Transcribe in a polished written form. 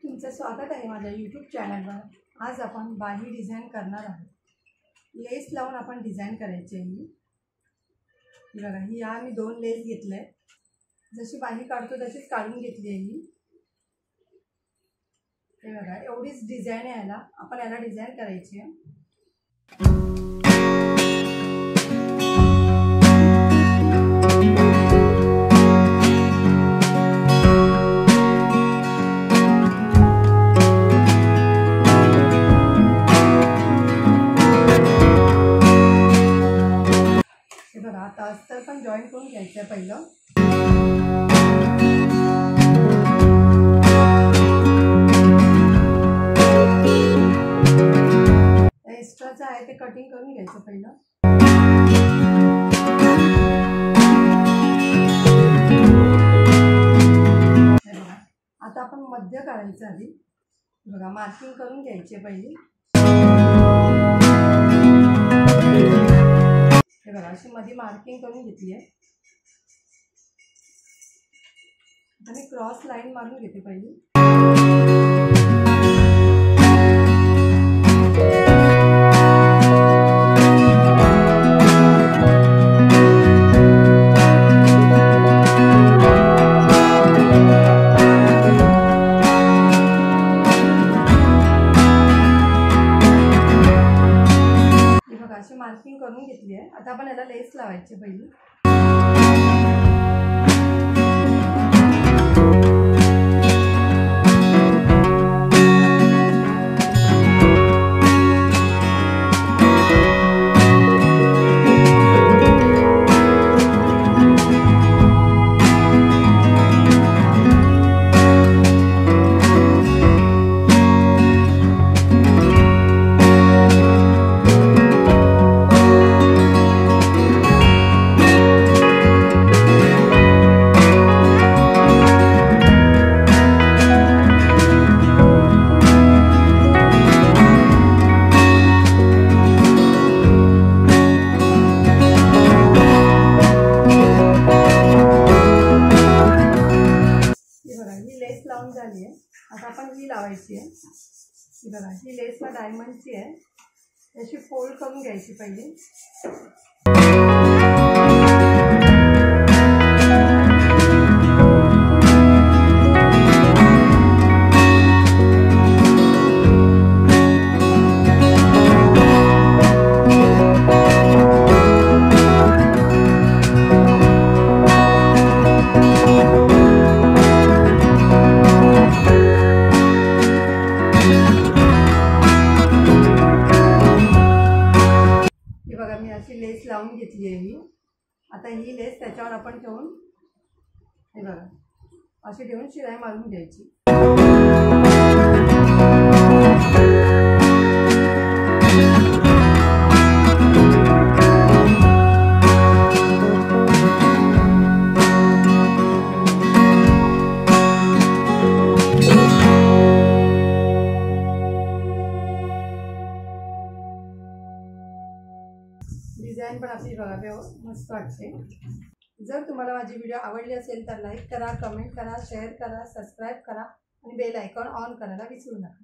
तुमचं स्वागत आहे माझ्या यूट्यूब चॅनलवर। आज आपण बाही डिझाईन करणार आहोत। लेस लावून आपण डिझाईन करायची आहे। ही बघा, ही आम्ही 2 लेस घेतले, जशी बाही काढतो तशीच काढून घेतली आहे। ही हे बघा, एवढीच डिझाईन आहे याला। आपण याला डिझाईन करायची आहे। आता अस्तर पण जॉईन करून घ्यायचं आहे पहिलं। एक्स्ट्राचं आहे ते कटिंग करून घ्यायचं पहिलं। आता आपण मध्य काढायचं आधी। बघा, मार्किंग करून घ्यायची पहिली। हे बघा, अशी मध्ये मार्किंग करून घेतली आहे। आता मी क्रॉस लाईन मारून घेते पहिली। अशी मार्किंग करून घेतली आहे। आता आपण याला लेस लावायची पहिली। लेस लावून झाली आहे। आता आपण ही लावायची आहे। ही बघा, ही लेसला डायमंडची आहे। याची फोल्ड करून घ्यायची पहिली। बघा, मी अशी लेस लावून घेतली आहे। ही आता ही लेस त्याच्यावर आपण ठेवून, हे बघा, अशी ठेवून शिलाई मारून घ्यायची। डिझाईन पण आपली बघा मस्त वाटते। जर तुम्हाला माझी व्हिडिओ आवडली असेल तर लाईक करा, कमेंट करा, शेअर करा, सबस्क्राईब करा आणि बेल आयकॉन ऑन करायला विसरू नका।